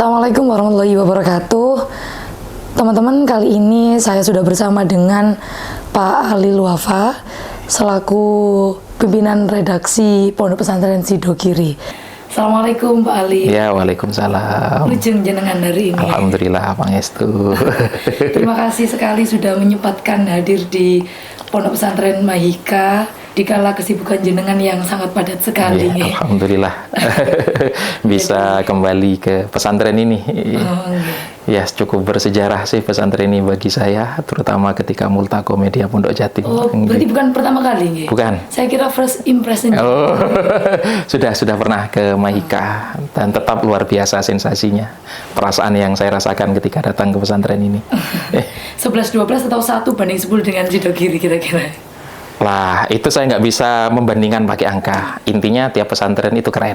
Assalamualaikum warahmatullahi wabarakatuh. Teman-teman, kali ini saya sudah bersama dengan Pak Ali Wafa selaku pimpinan redaksi Pondok Pesantren Sidogiri. Assalamualaikum Pak Ali. Ya, waalaikumsalam. Lujeng jenengan hari ini. Alhamdulillah, pangestu. Terima kasih sekali sudah menyempatkan hadir di Pondok Pesantren Mahika dikala kesibukan jenengan yang sangat padat sekali. Ya, alhamdulillah bisa kembali ke pesantren ini. Ya, cukup bersejarah sih pesantren ini bagi saya, terutama ketika Multaqo Media Pondok Jatim. Oh, berarti bukan pertama kali, Bukan. Saya kira first impression. Oh, sudah pernah ke Mahika dan tetap luar biasa sensasinya. Perasaan yang saya rasakan ketika datang ke pesantren ini. 11-12 atau 1 banding 10 dengan Sidogiri kira-kira? Lah, itu saya nggak bisa membandingkan pakai angka. Intinya tiap pesantren itu keren.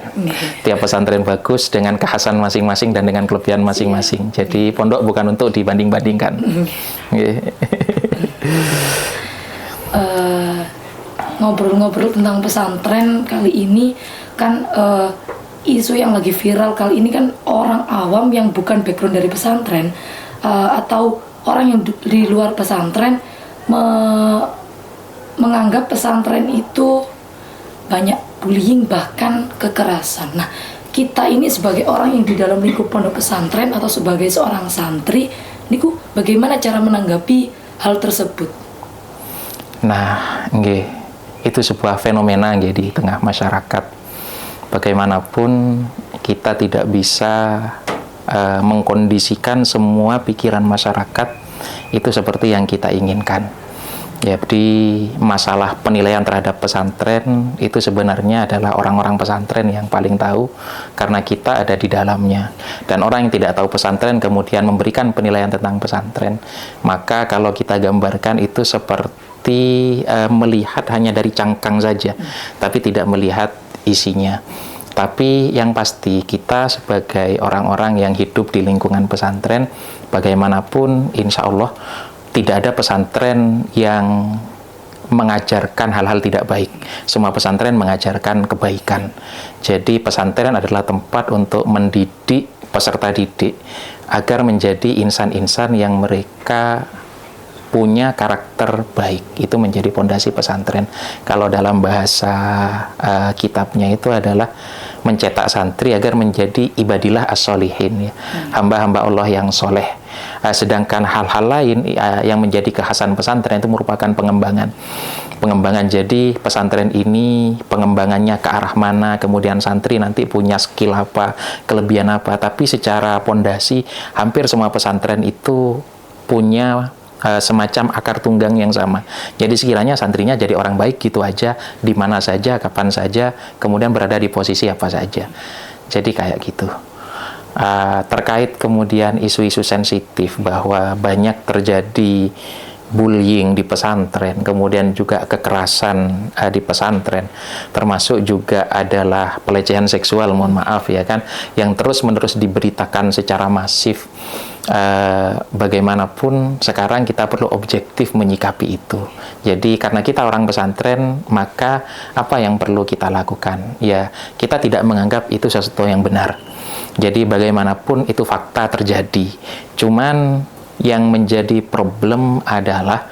Tiap pesantren bagus dengan kekhasan masing-masing dan dengan kelebihan masing-masing. Jadi pondok bukan untuk dibanding-bandingkan. Ngobrol-ngobrol tentang pesantren kali ini kan isu yang lagi viral kali ini kan orang awam yang bukan background dari pesantren atau orang yang di luar pesantren menganggap pesantren itu banyak bullying bahkan kekerasan. Nah, kita ini sebagai orang yang di dalam lingkup pondok pesantren atau sebagai seorang santri, niku bagaimana cara menanggapi hal tersebut? Nah, itu sebuah fenomena di tengah masyarakat. Bagaimanapun kita tidak bisa mengkondisikan semua pikiran masyarakat itu seperti yang kita inginkan. Jadi masalah penilaian terhadap pesantren itu sebenarnya adalah orang-orang pesantren yang paling tahu karena kita ada di dalamnya. Dan orang yang tidak tahu pesantren kemudian memberikan penilaian tentang pesantren, maka kalau kita gambarkan itu seperti melihat hanya dari cangkang saja, tapi tidak melihat isinya. Tapi yang pasti kita sebagai orang-orang yang hidup di lingkungan pesantren, bagaimanapun insya Allah tidak ada pesantren yang mengajarkan hal-hal tidak baik. Semua pesantren mengajarkan kebaikan. Jadi pesantren adalah tempat untuk mendidik peserta didik agar menjadi insan-insan yang mereka punya karakter baik. Itu menjadi pondasi pesantren. Kalau dalam bahasa kitabnya itu adalah mencetak santri agar menjadi ibadillah as-solihin, ya. Hamba-hamba Allah yang soleh. Sedangkan hal-hal lain yang menjadi kekhasan pesantren itu merupakan pengembangan. Jadi pesantren ini pengembangannya ke arah mana, kemudian santri nanti punya skill apa, kelebihan apa. Tapi secara pondasi hampir semua pesantren itu punya semacam akar tunggang yang sama. Jadi sekiranya santrinya jadi orang baik gitu aja, di mana saja, kapan saja, kemudian berada di posisi apa saja. Jadi kayak gitu. Terkait kemudian isu-isu sensitif bahwa banyak terjadi bullying di pesantren, kemudian juga kekerasan di pesantren, termasuk juga adalah pelecehan seksual, mohon maaf ya kan, yang terus-menerus diberitakan secara masif. Bagaimanapun sekarang kita perlu objektif menyikapi itu. Jadi karena kita orang pesantren, maka apa yang perlu kita lakukan? Ya, kita tidak menganggap itu sesuatu yang benar. Jadi bagaimanapun itu fakta terjadi. Cuman yang menjadi problem adalah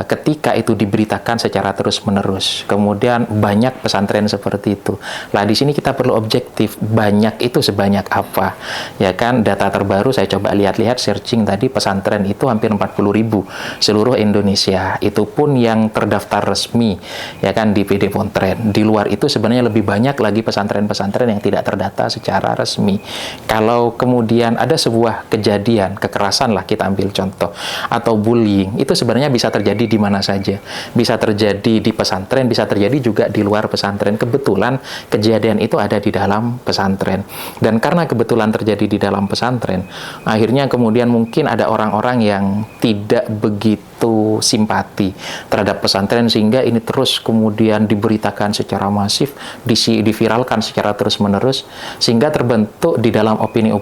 ketika itu diberitakan secara terus-menerus, kemudian banyak pesantren seperti itu. Lah di sini kita perlu objektif, banyak itu sebanyak apa, ya kan? Data terbaru saya coba lihat-lihat searching tadi, pesantren itu hampir 40.000 seluruh Indonesia. Itu pun yang terdaftar resmi, ya kan, di PD Pontren. Di luar itu sebenarnya lebih banyak lagi pesantren-pesantren yang tidak terdata secara resmi. Kalau kemudian ada sebuah kejadian kekerasan lah, kita ambil contoh, atau bullying, itu sebenarnya bisa terjadi di mana saja. Bisa terjadi di pesantren, bisa terjadi juga di luar pesantren. Kebetulan kejadian itu ada di dalam pesantren. Dan karena kebetulan terjadi di dalam pesantren, akhirnya kemudian mungkin ada orang-orang yang tidak begitu simpati terhadap pesantren, sehingga ini terus kemudian diberitakan secara masif, diviralkan secara terus-menerus, sehingga terbentuk di dalam opini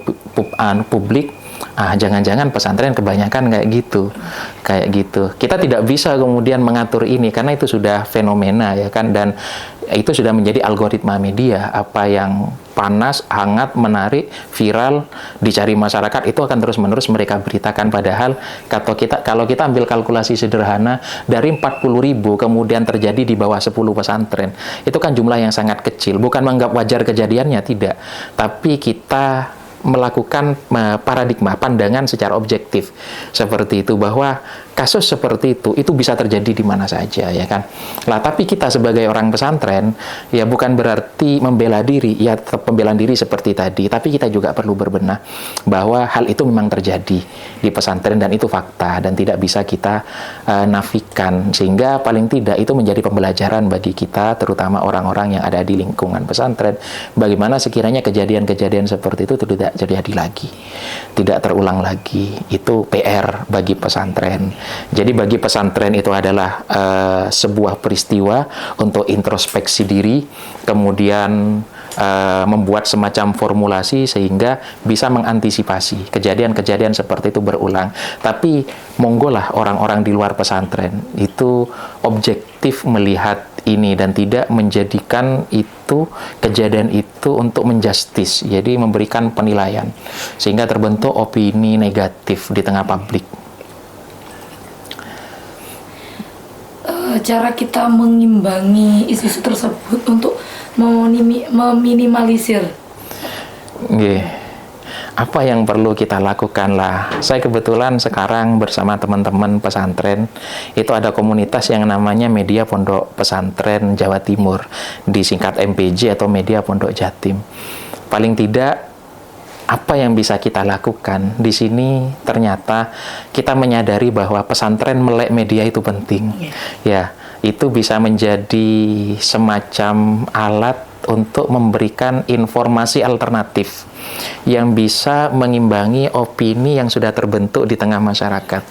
publik, jangan-jangan pesantren kebanyakan kayak gitu. Kita tidak bisa kemudian mengatur ini karena itu sudah fenomena, ya kan, dan itu sudah menjadi algoritma media. Apa yang panas, hangat, menarik, viral, dicari masyarakat, itu akan terus-menerus mereka beritakan. Padahal kalau kita ambil kalkulasi sederhana, dari 40.000 kemudian terjadi di bawah 10 pesantren, itu kan jumlah yang sangat kecil. Bukan menganggap wajar kejadiannya, tidak. Tapi kita melakukan paradigma, pandangan secara objektif seperti itu, bahwa kasus seperti itu bisa terjadi di mana saja, ya kan. Lah, tapi kita sebagai orang pesantren, ya bukan berarti membela diri, ya tetap pembelaan diri seperti tadi, tapi kita juga perlu berbenah bahwa hal itu memang terjadi di pesantren dan itu fakta dan tidak bisa kita nafikan, sehingga paling tidak itu menjadi pembelajaran bagi kita, terutama orang-orang yang ada di lingkungan pesantren, bagaimana sekiranya kejadian-kejadian seperti itu tidak terjadi lagi, tidak terulang lagi. Itu PR bagi pesantren. Jadi bagi pesantren itu adalah sebuah peristiwa untuk introspeksi diri, kemudian membuat semacam formulasi sehingga bisa mengantisipasi kejadian-kejadian seperti itu berulang. Tapi monggolah orang-orang di luar pesantren itu objektif melihat ini dan tidak menjadikan itu, kejadian itu untuk menjustis, jadi memberikan penilaian sehingga terbentuk opini negatif di tengah publik. Cara kita mengimbangi isu-isu tersebut untuk meminimalisir. Apa yang perlu kita lakukan lah? Saya kebetulan sekarang bersama teman-teman pesantren, itu ada komunitas yang namanya Media Pondok Pesantren Jawa Timur, disingkat MPJ atau Media Pondok Jatim. Paling tidak, apa yang bisa kita lakukan di sini, ternyata kita menyadari bahwa pesantren melek media itu penting. Ya, itu bisa menjadi semacam alat untuk memberikan informasi alternatif yang bisa mengimbangi opini yang sudah terbentuk di tengah masyarakat.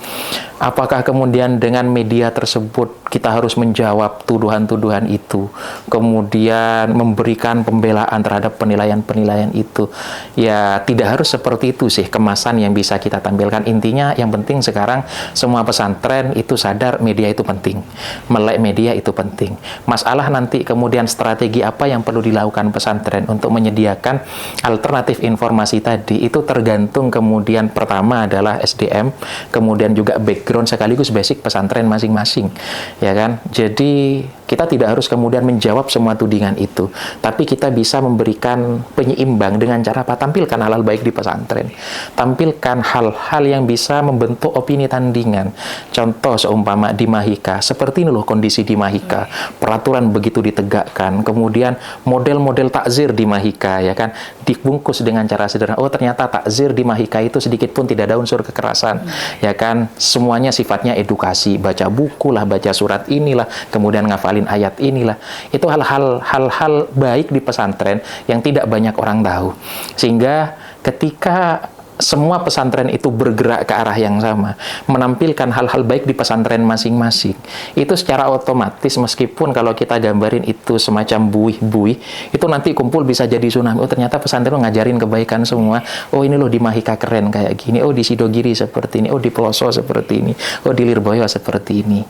Apakah kemudian dengan media tersebut kita harus menjawab tuduhan-tuduhan itu, kemudian memberikan pembelaan terhadap penilaian-penilaian itu? Ya, tidak harus seperti itu sih kemasan yang bisa kita tampilkan. Intinya yang penting sekarang semua pesantren itu sadar media itu penting, melek media itu penting. Masalah nanti kemudian strategi apa yang perlu dilakukan pesantren untuk menyediakan alternatif informasi tadi, itu tergantung kemudian pertama adalah SDM, kemudian juga background sekaligus basic pesantren masing-masing, ya kan. Jadi kita tidak harus kemudian menjawab semua tudingan itu, tapi kita bisa memberikan penyeimbang dengan cara apa? Tampilkan hal-hal baik di pesantren, tampilkan hal-hal yang bisa membentuk opini tandingan. Contoh seumpama di Mahika, seperti ini loh kondisi di Mahika, peraturan begitu ditegakkan, kemudian model-model takzir di Mahika, ya kan, dibungkus dengan cara sederhana. Oh, ternyata takzir di Mahika itu sedikit pun tidak ada unsur kekerasan, ya kan, semuanya sifatnya edukasi, baca buku lah, baca surat inilah, kemudian ngafalin ayat inilah. Itu hal-hal baik di pesantren yang tidak banyak orang tahu, sehingga ketika semua pesantren itu bergerak ke arah yang sama, menampilkan hal-hal baik di pesantren masing-masing, itu secara otomatis, meskipun kalau kita gambarin itu semacam buih-buih, itu nanti kumpul bisa jadi tsunami. Oh, ternyata pesantren ngajarin kebaikan semua. Oh, ini loh di Mahika keren kayak gini. Oh, di Sidogiri seperti ini. Oh, di Peloso seperti ini. Oh, di Lirboyo seperti ini.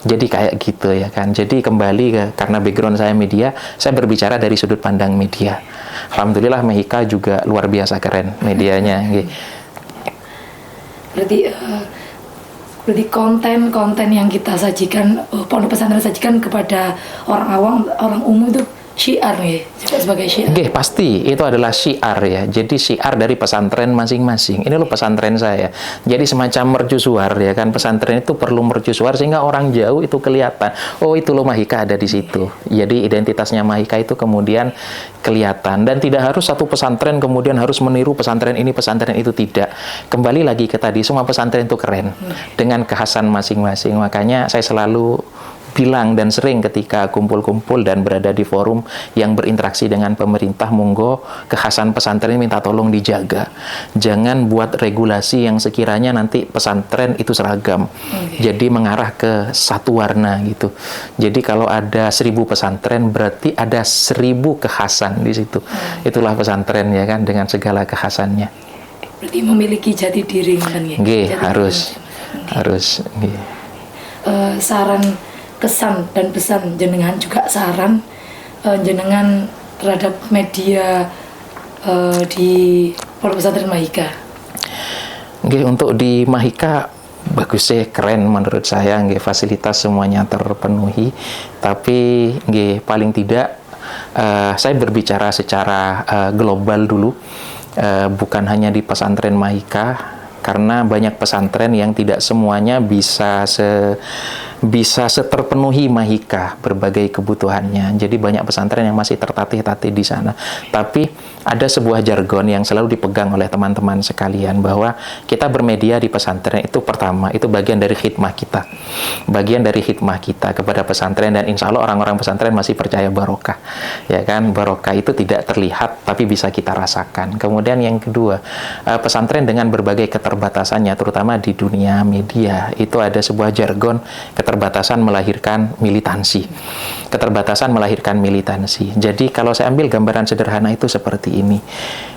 Jadi kayak gitu, ya kan. Jadi kembali karena background saya media, saya berbicara dari sudut pandang media. Alhamdulillah Mahika juga luar biasa keren medianya. Berarti konten-konten yang kita sajikan, pondok pesantren sajikan kepada orang awam, orang umum itu syiar nih, sebagai syiar. Oke, pasti itu adalah syiar ya. Jadi syiar dari pesantren masing-masing. Ini loh pesantren saya. Jadi semacam mercusuar ya kan. Pesantren itu perlu mercusuar sehingga orang jauh itu kelihatan. Oh, itu loh Mahika ada di situ. Jadi identitasnya Mahika itu kemudian kelihatan, dan tidak harus satu pesantren kemudian harus meniru pesantren ini, pesantren itu, tidak. Kembali lagi ke tadi, semua pesantren itu keren dengan kekhasan masing-masing. Makanya saya selalu bilang dan sering ketika kumpul-kumpul dan berada di forum yang berinteraksi dengan pemerintah, monggo kekhasan pesantren minta tolong dijaga. Jangan buat regulasi yang sekiranya nanti pesantren itu seragam. Jadi mengarah ke satu warna gitu. Jadi kalau ada 1000 pesantren berarti ada 1000 kekhasan di situ. Itulah pesantren ya kan, dengan segala kekhasannya. Berarti memiliki jati diri kan ya? Harus. Saran, kesan dan pesan jenengan juga saran jenengan terhadap media di Pondok Pesantren Mahika? Nggih, untuk di Mahika bagus sih, keren menurut saya. Nggih, fasilitas semuanya terpenuhi. Tapi nggih, paling tidak saya berbicara secara global dulu, bukan hanya di pesantren Mahika, karena banyak pesantren yang tidak semuanya bisa seterpenuhi Mahika berbagai kebutuhannya. Jadi banyak pesantren yang masih tertatih-tatih di sana. Tapi ada sebuah jargon yang selalu dipegang oleh teman-teman sekalian, bahwa kita bermedia di pesantren itu pertama, itu bagian dari khidmah kita. Bagian dari khidmah kita kepada pesantren, dan insya Allah orang-orang pesantren masih percaya barokah. Ya kan, barokah itu tidak terlihat tapi bisa kita rasakan. Kemudian yang kedua, pesantren dengan berbagai keterbatasannya, terutama di dunia media, itu ada sebuah jargon, keterbatasan melahirkan militansi. Keterbatasan melahirkan militansi. Jadi kalau saya ambil gambaran sederhana itu seperti ini.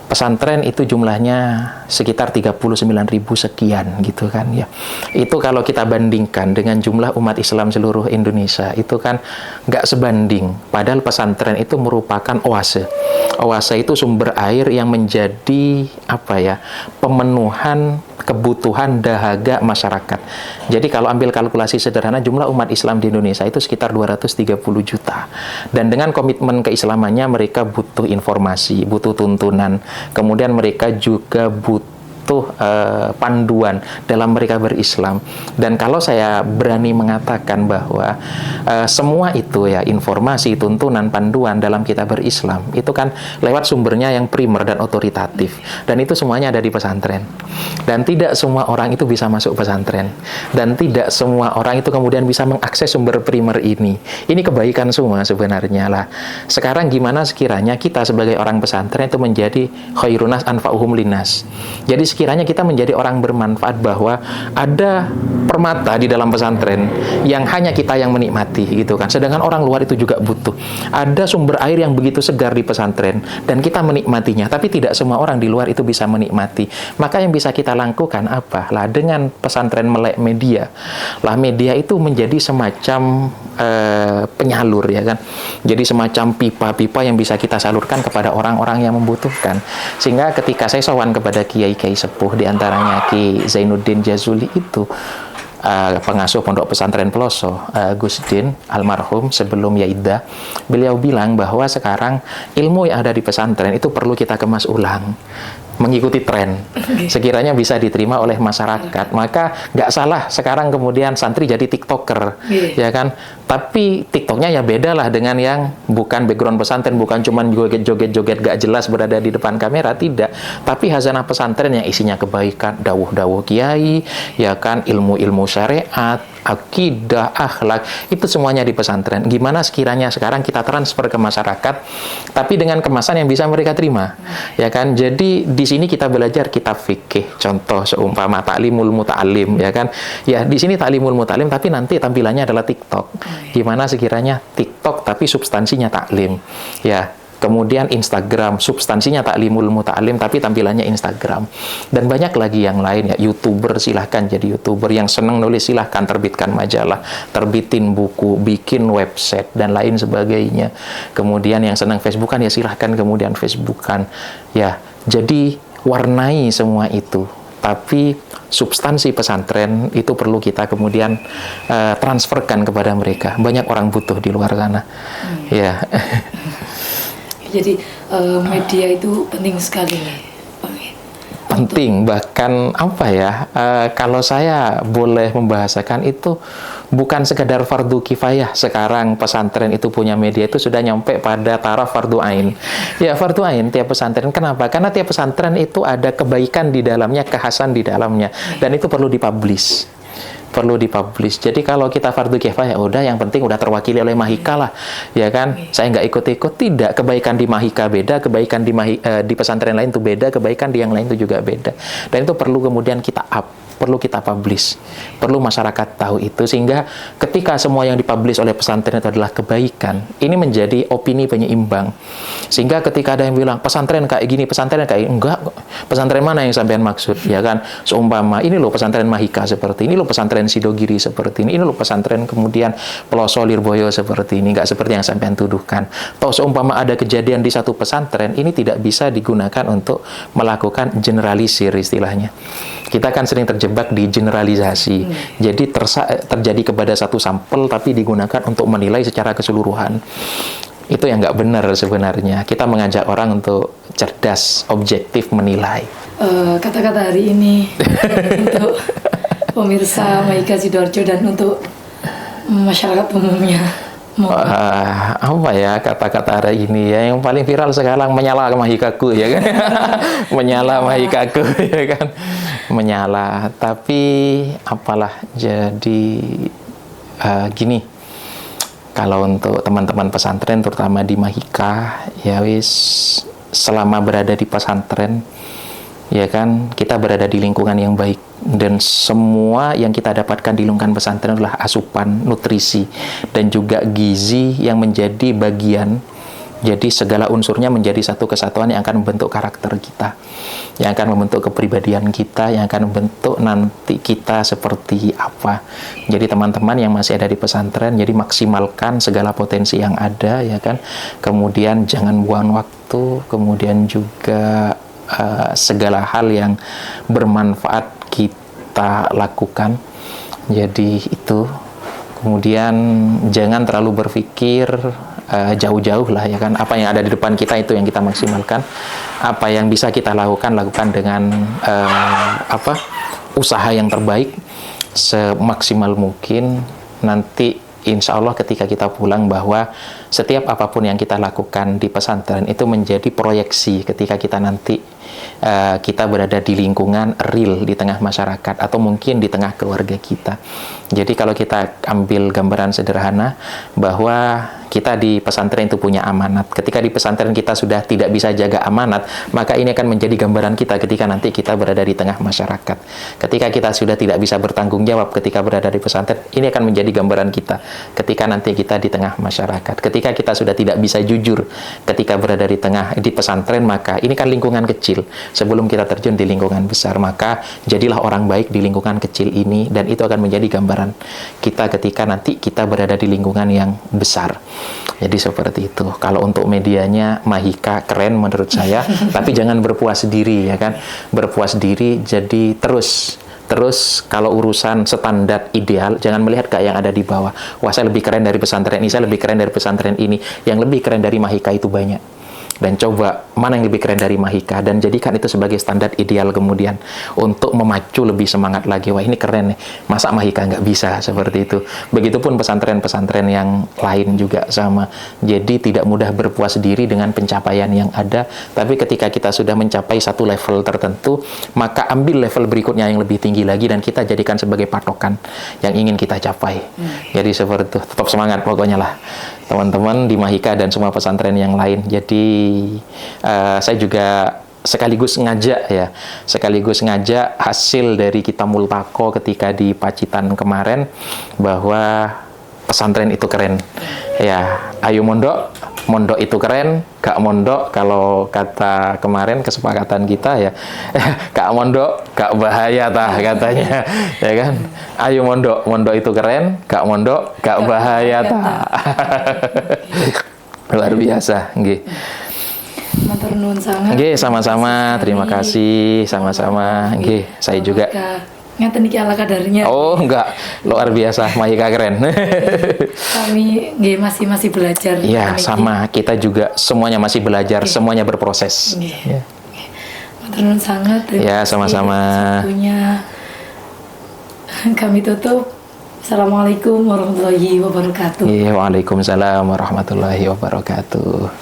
Pesantren itu jumlahnya sekitar 39.000 sekian gitu kan ya. Itu kalau kita bandingkan dengan jumlah umat Islam seluruh Indonesia, itu kan nggak sebanding. Padahal pesantren itu merupakan oase. Oase itu sumber air yang menjadi pemenuhan kebutuhan dahaga masyarakat. Jadi kalau ambil kalkulasi sederhana, jumlah umat Islam di Indonesia itu sekitar 230 juta. Dan dengan komitmen keislamannya, mereka butuh informasi, butuh tuntunan. Kemudian mereka juga butuh panduan dalam mereka berislam. Dan kalau saya berani mengatakan bahwa semua itu ya, informasi, tuntunan, panduan dalam kita berislam, itu kan lewat sumbernya yang primer dan otoritatif. Dan itu semuanya ada di pesantren. Dan tidak semua orang itu bisa masuk pesantren. Dan tidak semua orang itu kemudian bisa mengakses sumber primer ini. Ini kebaikan semua sebenarnya lah. Sekarang gimana sekiranya kita sebagai orang pesantren itu menjadi khairunas anfa'uhum linas. Jadi sekiranya kita menjadi orang bermanfaat, bahwa ada permata di dalam pesantren yang hanya kita yang menikmati gitu kan, sedangkan orang luar itu juga butuh. Ada sumber air yang begitu segar di pesantren dan kita menikmatinya, tapi tidak semua orang di luar itu bisa menikmati. Maka yang bisa kita lakukan apa? Lah, dengan pesantren melek media. Lah, media itu menjadi semacam penyalur ya kan. Jadi semacam pipa-pipa yang bisa kita salurkan kepada orang-orang yang membutuhkan. Sehingga ketika saya sowan kepada kiai-kiai sepuh, di antaranya Ki Zainuddin Jazuli itu, pengasuh Pondok Pesantren Peloso, Gus Din almarhum sebelum Yaida, beliau bilang bahwa sekarang ilmu yang ada di pesantren itu perlu kita kemas ulang, mengikuti tren. Sekiranya bisa diterima oleh masyarakat, maka nggak salah sekarang kemudian santri jadi TikToker, ya kan? Tapi TikToknya ya beda lah dengan yang bukan background pesantren, bukan cuman joget-joget gak jelas berada di depan kamera, tidak. Tapi hazanah pesantren yang isinya kebaikan, dawuh-dawuh kiai, ya kan, ilmu-ilmu syariat, akidah, akhlak, itu semuanya di pesantren. Gimana sekiranya sekarang kita transfer ke masyarakat, tapi dengan kemasan yang bisa mereka terima, ya kan? Jadi di sini kita belajar kitab fikih, contoh seumpama Ta'limul Muta'alim, ya kan? Ya di sini Ta'limul Muta'alim, tapi nanti tampilannya adalah TikTok. Gimana sekiranya TikTok tapi substansinya taklim, ya. Kemudian Instagram, substansinya Ta'limul Muta'alim tapi tampilannya Instagram. Dan banyak lagi yang lain ya. YouTuber, silahkan jadi YouTuber. Yang senang nulis silahkan terbitkan majalah, terbitin buku, bikin website dan lain sebagainya. Kemudian yang senang Facebookan ya silahkan kemudian Facebookan. Ya, jadi warnai semua itu. Tapi substansi pesantren itu perlu kita kemudian transferkan kepada mereka. Banyak orang butuh di luar sana. Ya. Jadi media itu penting sekali nih. Penting, bahkan kalau saya boleh membahasakan itu bukan sekedar fardu kifayah. Sekarang pesantren itu punya media itu sudah nyampe pada taraf fardu ain. Ya, fardu ain tiap pesantren. Kenapa? Karena tiap pesantren itu ada kebaikan di dalamnya, kekhasan di dalamnya, dan itu perlu dipublish. Jadi kalau kita fardu kifayah, udah yang penting udah terwakili oleh Mahika lah, ya kan? Saya nggak ikut-ikut, tidak. Kebaikan di Mahika beda, kebaikan di pesantren lain itu beda, kebaikan di yang lain itu juga beda. Dan itu perlu kemudian kita up. perlu kita publish, perlu masyarakat tahu itu, sehingga ketika semua yang dipublish oleh pesantren itu adalah kebaikan, ini menjadi opini penyeimbang. Sehingga ketika ada yang bilang pesantren kayak gini, pesantren kayak enggak, pesantren mana yang sampean maksud, ya kan? Seumpama ini loh pesantren Mahika seperti ini, loh pesantren Sidogiri seperti ini loh pesantren kemudian Peloso Lirboyo seperti ini, enggak seperti yang sampean tuduhkan. Toh seumpama ada kejadian di satu pesantren, ini tidak bisa digunakan untuk melakukan generalisir istilahnya. Kita kan sering terjebak di generalisasi. Jadi terjadi kepada satu sampel tapi digunakan untuk menilai secara keseluruhan. Itu yang nggak benar sebenarnya. Kita mengajak orang untuk cerdas, objektif menilai. Kata-kata hari ini untuk pemirsa Mahika Sidoarjo dan untuk masyarakat umumnya. Apa ya kata-kata hari ini ya, yang paling viral sekarang menyala Mahikaku ya kan. Menyala Mahikaku ya kan, menyala. Tapi apalah, jadi gini, kalau untuk teman-teman pesantren terutama di Mahika ya wis, selama berada di pesantren ya kan, kita berada di lingkungan yang baik, dan semua yang kita dapatkan di lingkungan pesantren adalah asupan, nutrisi, dan juga gizi yang menjadi bagian. Jadi segala unsurnya menjadi satu kesatuan yang akan membentuk karakter kita, yang akan membentuk kepribadian kita, yang akan membentuk nanti kita seperti apa. Jadi teman-teman yang masih ada di pesantren, jadi maksimalkan segala potensi yang ada ya kan. Kemudian jangan buang waktu, kemudian juga segala hal yang bermanfaat kita lakukan. Jadi itu. Kemudian jangan terlalu berpikir jauh-jauh lah ya kan. Apa yang ada di depan kita itu yang kita maksimalkan. Apa yang bisa kita lakukan dengan usaha yang terbaik semaksimal mungkin. Nanti insya Allah ketika kita pulang, bahwa setiap apapun yang kita lakukan di pesantren itu menjadi proyeksi ketika kita nanti kita berada di lingkungan real di tengah masyarakat atau mungkin di tengah keluarga kita. Jadi kalau kita ambil gambaran sederhana bahwa kita di pesantren itu punya amanat. Ketika di pesantren kita sudah tidak bisa jaga amanat, maka ini akan menjadi gambaran kita ketika nanti kita berada di tengah masyarakat. Ketika kita sudah tidak bisa bertanggung jawab ketika berada di pesantren, ini akan menjadi gambaran kita ketika nanti kita di tengah masyarakat. Ketika kita sudah tidak bisa jujur ketika berada di pesantren, maka ini kan lingkungan kecil. Sebelum kita terjun di lingkungan besar, maka jadilah orang baik di lingkungan kecil ini, dan itu akan menjadi gambaran kita ketika nanti kita berada di lingkungan yang besar. Jadi seperti itu. Kalau untuk medianya Mahika keren menurut saya, tapi jangan berpuas diri ya kan. Berpuas diri, jadi terus kalau urusan standar ideal, jangan melihat kayak yang ada di bawah. Wah, saya lebih keren dari pesantren ini, saya lebih keren dari pesantren ini. Yang lebih keren dari Mahika itu banyak. Dan coba mana yang lebih keren dari Mahika, dan jadikan itu sebagai standar ideal kemudian untuk memacu lebih semangat lagi. Wah, ini keren nih, masa Mahika nggak bisa seperti itu. Begitupun pesantren-pesantren yang lain juga sama. Jadi tidak mudah berpuas diri dengan pencapaian yang ada, tapi ketika kita sudah mencapai satu level tertentu, maka ambil level berikutnya yang lebih tinggi lagi dan kita jadikan sebagai patokan yang ingin kita capai. Jadi seperti itu, tetap semangat pokoknya lah teman-teman di Mahika dan semua pesantren yang lain. Jadi saya juga sekaligus ngajak hasil dari kita multaqo ketika di Pacitan kemarin, bahwa pesantren itu keren ya. Ayo mondok itu keren, gak mondok kalau kata kemarin kesepakatan kita ya, gak mondok gak bahaya tah katanya ya kan. Ayo mondok itu keren, gak mondok gak bahaya tah. Luar biasa nggih. Matur nuwun sangat. Nggih, sama-sama. Terima kasih, sama-sama. Nggih, saya juga. Ngeten iki ala kadarnya. Oh, enggak. Luar biasa, Mahika keren. Kami nggih masih belajar. Iya, sama. Kita juga semuanya masih belajar, semuanya berproses. Ya. Matur nuwun sangat. Ya, sama-sama. Waktunya kami tutup. Assalamualaikum warahmatullahi wabarakatuh. Iya, waalaikumsalam warahmatullahi wabarakatuh.